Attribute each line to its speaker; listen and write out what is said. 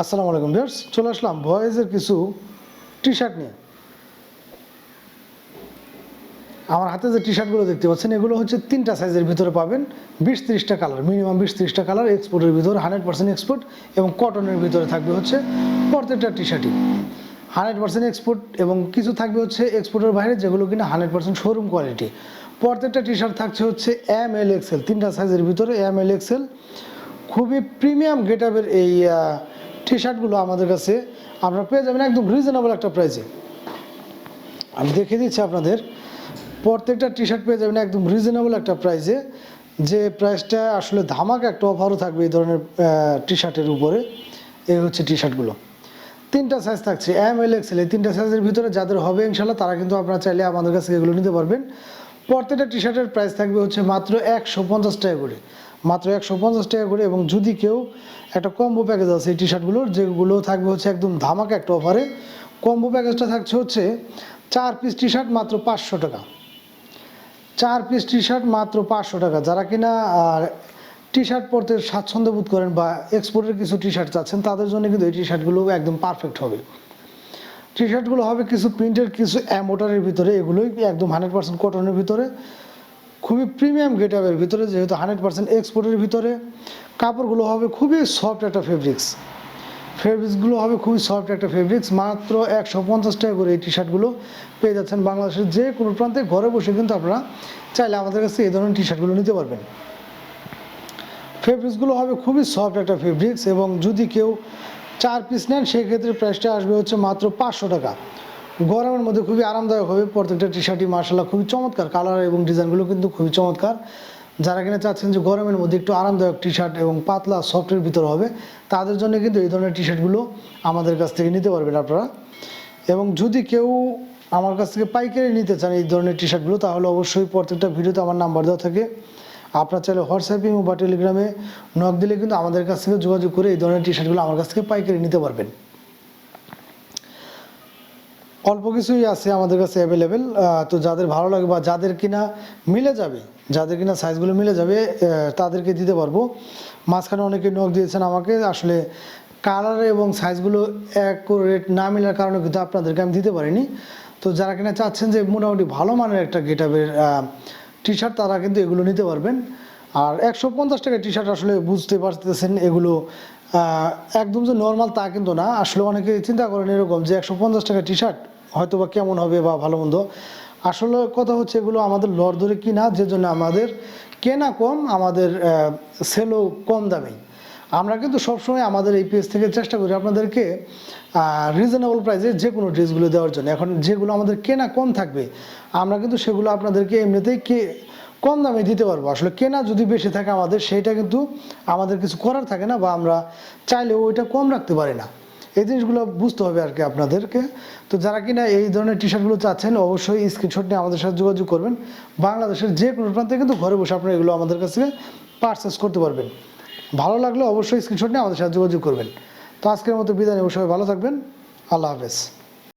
Speaker 1: আসসালামু আলাইকুম ভিউয়ার্স, চলে আসলাম বয়েজের কিছু টি শার্ট নিয়ে। আমার হাতে যে টি শার্টগুলো দেখতে পাচ্ছেন এগুলো হচ্ছে 3টা সাইজের ভিতরে পাবেন, 20-30টা কালার, মিনিমাম 20-30টা কালার, এক্সপোর্টের ভিতরে 100% এক্সপোর্ট এবং কটনের ভিতরে থাকবে হচ্ছে প্রত্যেকটা টি শার্টই 100% এক্সপোর্ট এবং কিছু থাকবে হচ্ছে এক্সপোর্টের বাইরে যেগুলো কিনা 100% শোরুম কোয়ালিটি। প্রত্যেকটা টি শার্ট থাকছে হচ্ছে ML XL, 3টা সাইজের ভিতরে ML XL। খুবই প্রিমিয়াম গেটআপের এই টি শার্টগুলো আমাদের কাছে আপনারা পেয়ে যাবেন একদম রিজনেবল একটা প্রাইসে। আমি দেখিয়ে দিচ্ছি আপনাদের, প্রত্যেকটা টি শার্ট পেয়ে যাবেন একদম রিজনেবল একটা প্রাইসে, যে প্রাইসটা আসলে ধামাকা একটা অফারও থাকবে এই ধরনের টি শার্টের উপরে। এই হচ্ছে টি শার্টগুলো, 3টা সাইজ থাকছে ML XL। এই 3টা সাইজের ভিতরে যাদের হবে ইনশাল্লাহ তারা কিন্তু আপনারা চাইলে আমাদের কাছে এগুলো নিতে পারবেন। প্রত্যেকটা টি শার্টের প্রাইস থাকবে হচ্ছে মাত্র 150 টাকা করে, মাত্র 150 টাকা করে। এবং যদি কেউ একটা কম্বো প্যাকেজ আছে এই টি শার্টগুলোর, যেগুলো থাকবে হচ্ছে একদম ধামাকা একটা অফারে। কম্বো প্যাকেজটা থাকছে হচ্ছে 4 পিস টি শার্ট মাত্র 500 টাকা, 4 পিস টি শার্ট মাত্র 500 টাকা। যারা কিনা টি শার্ট পরতে স্বাচ্ছন্দ্য বোধ করেন বা এক্সপোর্টের কিছু টি শার্ট চাচ্ছেন তাদের জন্য কিন্তু এই টি শার্টগুলো একদম পারফেক্ট হবে। টি শার্টগুলো হবে কিছু প্রিন্টের, কিছু অ্যামোটারের ভিতরে, এগুলোই একদম 100% কটনের ভিতরে, খুবই প্রিমিয়াম গেটআপের ভিতরে, যেহেতু 100% এক্সপোর্টের ভিতরে। কাপড়গুলো হবে খুবই সফট একটা ফেব্রিক্সগুলো হবে খুবই সফট একটা ফেব্রিক্স। মাত্র 150 টাকা করে এই টি শার্টগুলো পেয়ে যাচ্ছেন বাংলাদেশের যে কোনো প্রান্তে। ঘরে বসে কিন্তু আপনারা চাইলে আমাদের কাছে এই ধরনের টি শার্টগুলো নিতে পারবেন। ফেব্রিক্সগুলো হবে খুবই সফট একটা ফেব্রিক্স এবং যদি কেউ 4 পিস নেন সেক্ষেত্রে প্রাইসটা আসবে হচ্ছে মাত্র 500 টাকা। গরমের মধ্যে খুবই আরামদায়ক হবে প্রত্যেকটা টি শার্টই, মার্শাল্লাহ খুবই চমৎকার, কালার এবং ডিজাইনগুলো কিন্তু খুবই চমৎকার। যারা কিনা চাচ্ছেন যে গরমের মধ্যে একটু আরামদায়ক টি শার্ট এবং পাতলা সফটের ভিতরে হবে, তাদের জন্য কিন্তু এই ধরনের টি শার্টগুলো আমাদের কাছ থেকে নিতে পারবেন আপনারা। এবং যদি কেউ আমার কাছ থেকে পাইকারি নিতে চান এই ধরনের টি শার্টগুলো, তাহলে অবশ্যই প্রত্যেকটা ভিডিওতে আমার নাম্বার দেওয়া থাকে, আপনার চাইলে হোয়াটসঅ্যাপে বা টেলিগ্রামে নক দিলে কিন্তু আমাদের কাছ থেকে যোগাযোগ করে এই ধরনের টি শার্টগুলো আমার কাছ থেকে পাইকারি নিতে পারবেন। অল্প কিছুই আছে আমাদের কাছে অ্যাভেলেবেল, তো যাদের ভালো লাগে বা যাদের কিনা মিলে যাবে, যাদের কিনা সাইজগুলো মিলে যাবে তাদেরকে দিতে পারবো। মাঝখানে অনেকে নক দিয়েছেন আমাকে, আসলে কালার এবং সাইজগুলো অ্যাকুরেট না মেলার কারণে কিন্তু আপনাদেরকে আমি দিতে পারিনি। তো যারা কিনা চাচ্ছেন যে মোটামুটি ভালো মানের একটা গেটআপের টি শার্ট, তারা কিন্তু এগুলো নিতে পারবেন। আর 150 টাকা টি শার্ট আসলে বুঝতে পারতেছেন এগুলো একদম যে নর্মাল তা কিন্তু না। আসলে অনেকে চিন্তা করেন এরকম যে 150 টাকা টি শার্ট হয়তো বা কেমন হবে বা ভালো মন্দ। আসলে কথা হচ্ছে এগুলো আমাদের লট ধরে কিনা, যে জন্য আমাদের কেনা কম, আমাদের সেলও কম দামে। আমরা কিন্তু সবসময় আমাদের এই পেজ থেকে চেষ্টা করি আপনাদেরকে রিজনেবল প্রাইসে যে কোনো ড্রেসগুলো দেওয়ার জন্য। এখন যেগুলো আমাদের কেনা কম থাকবে আমরা কিন্তু সেগুলো আপনাদেরকে এমনিতেই কম দামে দিতে পারবো। আসলে কেনা যদি বেশি থাকে আমাদের, সেইটা কিন্তু আমাদের কিছু করার থাকে না, বা আমরা চাইলেও ওইটা কম রাখতে পারি না। এই জিনিসগুলো বুঝতে হবে আর কি আপনাদেরকে। তো যারা কিনা এই ধরনের টি শার্টগুলো চাচ্ছেন অবশ্যই স্ক্রিনশট নিয়ে আমাদের সাথে যোগাযোগ করবেন। বাংলাদেশের যে কোনো প্রান্তে কিন্তু ঘরে বসে আপনারা এগুলো আমাদের কাছে পারচেস করতে পারবেন। ভালো লাগলে অবশ্যই স্ক্রিনশট নিয়ে আমাদের সাথে যোগাযোগ করবেন। তো আজকের মতো বিদায় নেব, সবাই ভালো থাকবেন, আল্লাহ হাফেজ।